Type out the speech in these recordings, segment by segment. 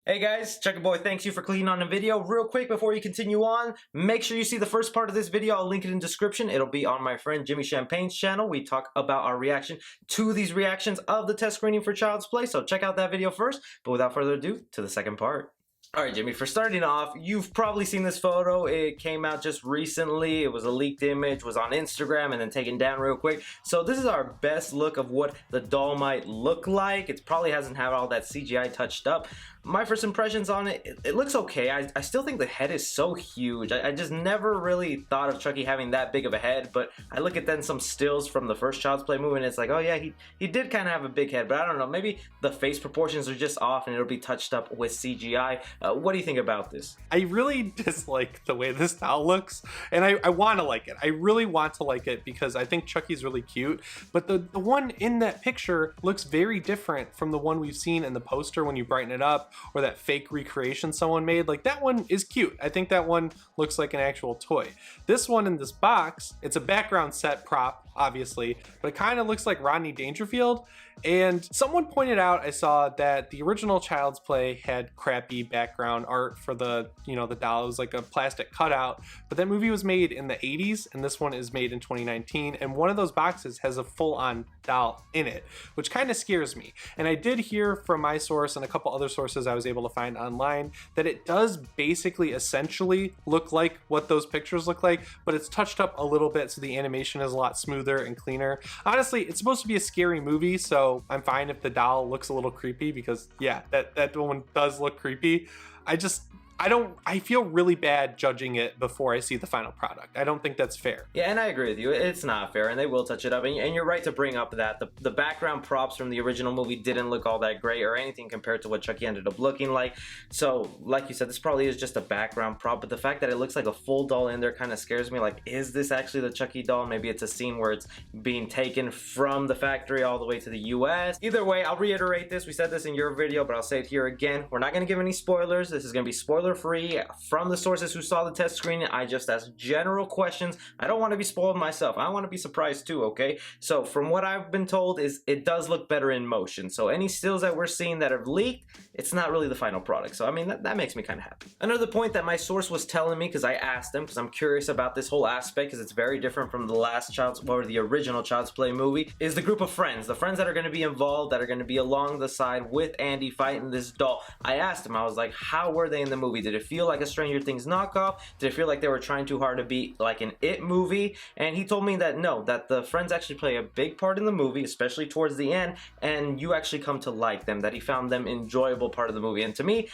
Hey guys, Chucky Boy thanks you for clicking on the video. Real quick before you continue on, make sure you see the first part of this video. I'll link it in the description. It'll be on my friend Jimmy Champagne's channel. We talk about our reaction to these reactions of the test screening for Child's Play, so check out that video first. But without further ado, to the second part. Alright Jimmy, for starting off, you've probably seen this photo. It came out just recently. It was a leaked image, was on Instagram, and then taken down real quick. So this is our best look of what the doll might look like. It probably hasn't had all that CGI touched up. My first impressions on it, it looks okay. I still think the head is so huge. I just never really thought of Chucky having that big of a head, but I look at then some stills from the first Child's Play movie and it's like, oh yeah, he did kind of have a big head, but I don't know, maybe the face proportions are just off and it'll be touched up with CGI. What do you think about this? I really dislike the way this doll looks, and I want to like it. I really want to like it because I think Chucky's really cute, but the one in that picture looks very different from the one we've seen in the poster when you brighten it up, or that fake recreation someone made. Like, that one is cute. I think that one looks like an actual toy. This one in this box, it's a background set prop, obviously, but it kind of looks like Rodney Dangerfield. And someone pointed out, I saw, that the original Child's Play had crappy background art for the, the doll. It was like a plastic cutout, but that movie was made in the 80s and this one is made in 2019, and one of those boxes has a full-on doll in it, which kind of scares me. And I did hear from my source and a couple other sources I was able to find online that it does basically essentially look like what those pictures look like, but it's touched up a little bit so the animation is a lot smoother and cleaner. Honestly, it's supposed to be a scary movie, so I'm fine if the doll looks a little creepy, because yeah, that one does look creepy. I feel really bad judging it before I see the final product. I don't think that's fair. Yeah, and I agree with you. It's not fair, and they will touch it up. And you're right to bring up that the background props from the original movie didn't look all that great or anything compared to what Chucky ended up looking like. So, like you said, this probably is just a background prop, but the fact that it looks like a full doll in there kind of scares me. Like, is this actually the Chucky doll? Maybe it's a scene where it's being taken from the factory all the way to the US. Either way, I'll reiterate this. We said this in your video, but I'll say it here again. We're not going to give any spoilers. This is going to be spoiler free from the sources who saw the test screening. I just ask general questions. I don't want to be spoiled myself. I want to be surprised too, okay? So from what I've been told is it does look better in motion. So any stills that we're seeing that have leaked, it's not really the final product. So I mean, that makes me kind of happy. Another point that my source was telling me, because I asked him, because I'm curious about this whole aspect, because it's very different from the last the original Child's Play movie, is the group of friends. The friends that are going to be involved, that are going to be along the side with Andy fighting this doll. I asked him, I was like, how were they in the movie? Did it feel like a Stranger Things knockoff? Did it feel like they were trying too hard to be like an It movie? And he told me that no, that the friends actually play a big part in the movie, especially towards the end, and you actually come to like them, that he found them enjoyable part of the movie. And to me,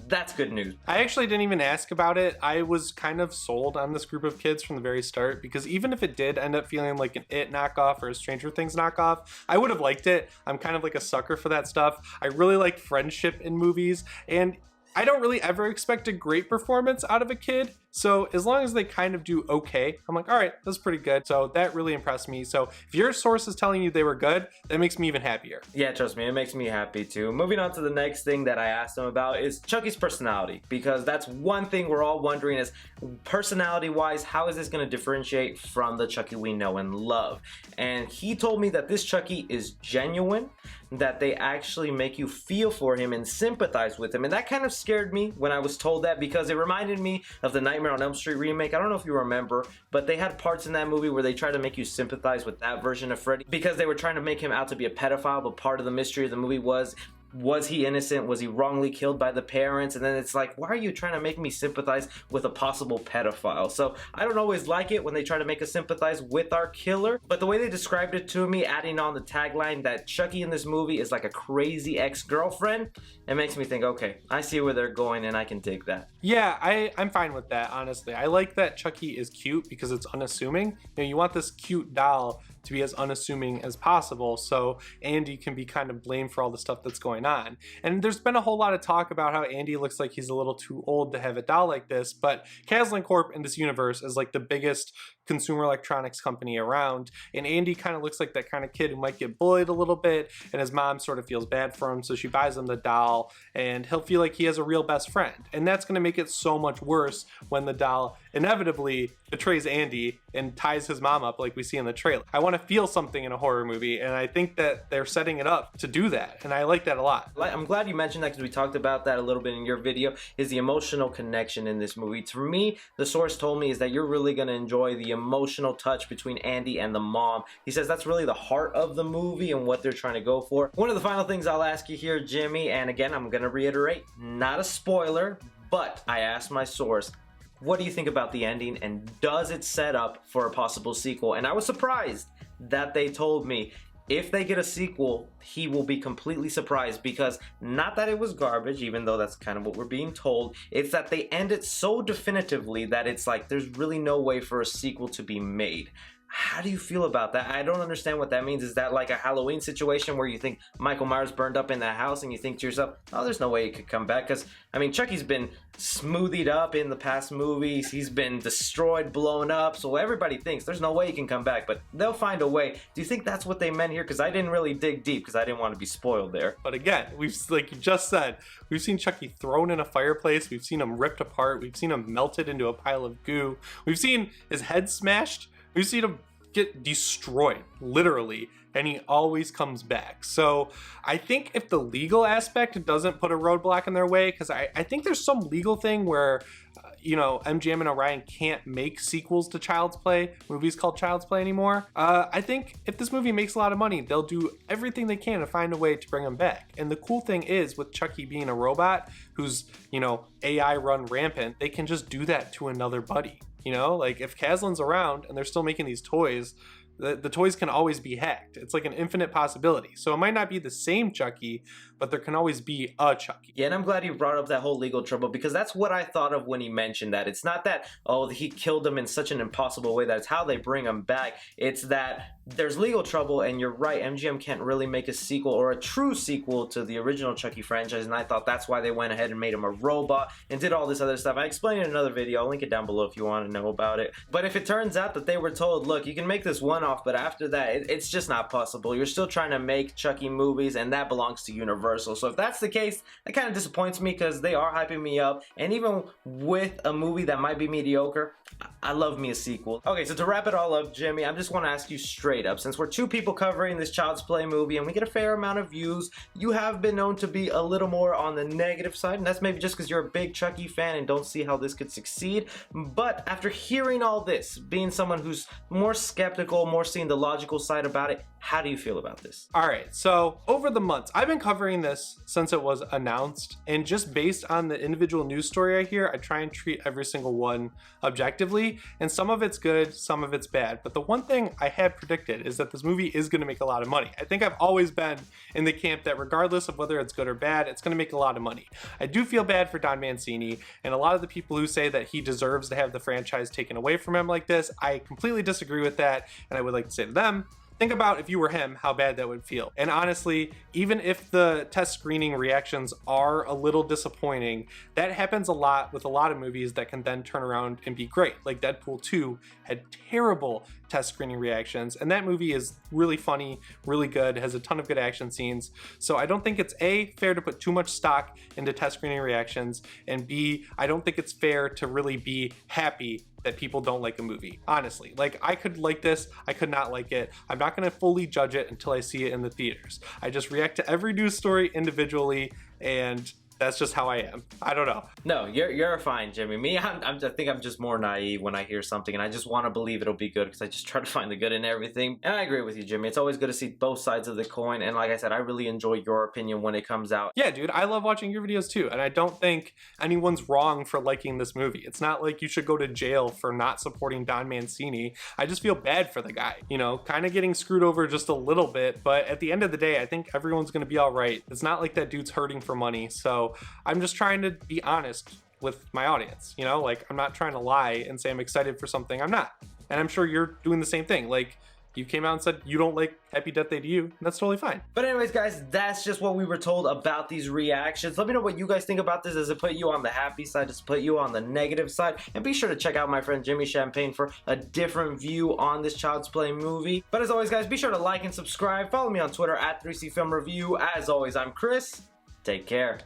that's good news. I actually didn't even ask about it. I was kind of sold on this group of kids from the very start, because even if it did end up feeling like an It knockoff or a Stranger Things knockoff, I would have liked it. I'm kind of like a sucker for that stuff. I really like friendship in movies, and I don't really ever expect a great performance out of a kid. So as long as they kind of do okay, I'm like, all right, that's pretty good. So that really impressed me. So if your source is telling you they were good, that makes me even happier. Yeah, trust me, it makes me happy too. Moving on to the next thing that I asked him about is Chucky's personality, because that's one thing we're all wondering is, personality-wise, how is this going to differentiate from the Chucky we know and love? And he told me that this Chucky is genuine, that they actually make you feel for him and sympathize with him. And that kind of scared me when I was told that, because it reminded me of the Nightmare on Elm Street remake. I don't know if you remember, but they had parts in that movie where they tried to make you sympathize with that version of Freddy, because they were trying to make him out to be a pedophile, but part of the mystery of the movie was he innocent? Was he wrongly killed by the parents? And then it's like, why are you trying to make me sympathize with a possible pedophile? So I don't always like it when they try to make us sympathize with our killer, but the way they described it to me, adding on the tagline that Chucky in this movie is like a crazy ex-girlfriend, it makes me think, okay, I see where they're going and I can dig that. Yeah, I'm fine with that, honestly. I like that Chucky is cute because it's unassuming. You want this cute doll to be as unassuming as possible, so Andy can be kind of blamed for all the stuff that's going on. And there's been a whole lot of talk about how Andy looks like he's a little too old to have a doll like this, but Caslin Corp in this universe is like the biggest consumer electronics company around, and Andy kind of looks like that kind of kid who might get bullied a little bit, and his mom sort of feels bad for him, so she buys him the doll, and he'll feel like he has a real best friend. And that's going to make it so much worse when the doll inevitably betrays Andy and ties his mom up like we see in the trailer. I want want to feel something in a horror movie, and I think that they're setting it up to do that, and I like that a lot. I'm glad you mentioned that because we talked about that a little bit in your video, is the emotional connection in this movie. To me, the source told me is that you're really going to enjoy the emotional touch between Andy and the mom. He says that's really the heart of the movie and what they're trying to go for. One of the final things I'll ask you here, Jimmy, and again, I'm going to reiterate, not a spoiler, but I asked my source, what do you think about the ending, and does it set up for a possible sequel? And I was surprised that they told me if they get a sequel, he will be completely surprised, because not that it was garbage, even though that's kind of what we're being told, it's that they end it so definitively that it's like there's really no way for a sequel to be made. How do you feel about that? I don't understand what that means. Is that like a Halloween situation where you think Michael Myers burned up in that house and you think to yourself, oh, there's no way he could come back? Because, I mean, Chucky's been smoothied up in the past movies. He's been destroyed, blown up. So everybody thinks there's no way he can come back, but they'll find a way. Do you think that's what they meant here? Because I didn't really dig deep because I didn't want to be spoiled there. But again, like you just said, we've seen Chucky thrown in a fireplace. We've seen him ripped apart. We've seen him melted into a pile of goo. We've seen his head smashed. We've seen him get destroyed, literally, and he always comes back. So I think if the legal aspect doesn't put a roadblock in their way, because I think there's some legal thing where, you know, MGM and Orion can't make sequels to Child's Play, movies called Child's Play anymore. I think if this movie makes a lot of money, they'll do everything they can to find a way to bring him back. And the cool thing is, with Chucky being a robot who's, you know, AI run rampant, they can just do that to another buddy. You know, like if Kaslan's around and they're still making these toys, the toys can always be hacked. It's like an infinite possibility. So it might not be the same Chucky, but there can always be a Chucky. Yeah, and I'm glad you brought up that whole legal trouble, because that's what I thought of when he mentioned that. It's not that, oh, he killed him in such an impossible way. That's how they bring him back. It's that there's legal trouble, and you're right, MGM can't really make a sequel or a true sequel to the original Chucky franchise, and I thought that's why they went ahead and made him a robot and did all this other stuff. I explained it in another video. I'll link it down below if you want to know about it. But if it turns out that they were told, look, you can make this one-off, but after that, it's just not possible. You're still trying to make Chucky movies, and that belongs to Universal. So if that's the case, that kind of disappoints me, because they are hyping me up, and even with a movie that might be mediocre, I love me a sequel. Okay, so to wrap it all up, Jimmy, I just want to ask you straight up, since we're two people covering this Child's Play movie and we get a fair amount of views, you have been known to be a little more on the negative side, and that's maybe just because you're a big Chucky fan and don't see how this could succeed. But after hearing all this, being someone who's more skeptical, more seeing the logical side about it, how do you feel about this? All right, so over the months, I've been covering this since it was announced, and just based on the individual news story I hear, I try and treat every single one objectively, and some of it's good, some of it's bad. But the one thing I had predicted is that this movie is going to make a lot of money. I think I've always been in the camp that regardless of whether it's good or bad, it's going to make a lot of money. I do feel bad for Don Mancini, and a lot of the people who say that he deserves to have the franchise taken away from him like this, I completely disagree with that, and I would like to say to them, think about if you were him, how bad that would feel. And honestly, even if the test screening reactions are a little disappointing, that happens a lot with a lot of movies that can then turn around and be great. Like Deadpool 2 had terrible test screening reactions, and that movie is really funny, really good, has a ton of good action scenes. So I don't think it's A, fair to put too much stock into test screening reactions, and B, I don't think it's fair to really be happy that people don't like a movie. Honestly, like, I could like this, I could not like it. I'm not gonna fully judge it until I see it in the theaters. I just react to every news story individually, and that's just how I am. I don't know. No, you're fine, Jimmy. Me, I think I'm just more naive when I hear something, and I just want to believe it'll be good because I just try to find the good in everything. And I agree with you, Jimmy. It's always good to see both sides of the coin. And like I said, I really enjoy your opinion when it comes out. Yeah, dude, I love watching your videos too. And I don't think anyone's wrong for liking this movie. It's not like you should go to jail for not supporting Don Mancini. I just feel bad for the guy, you know, kind of getting screwed over just a little bit. But at the end of the day, I think everyone's going to be all right. It's not like that dude's hurting for money. So I'm just trying to be honest with my audience, you know, like I'm not trying to lie and say I'm excited for something I'm not. And I'm sure you're doing the same thing. Like, you came out and said you don't like Happy Death Day to you, and that's totally fine. But anyways, guys, that's just what we were told about these reactions. Let me know what you guys think about this. Does it put you on the happy side? Does it put you on the negative side? And be sure to check out my friend Jimmy Champagne for a different view on this Child's Play movie. But as always, guys, be sure to like and subscribe. Follow me on Twitter at 3C Film Review. As always, I'm Chris. Take care.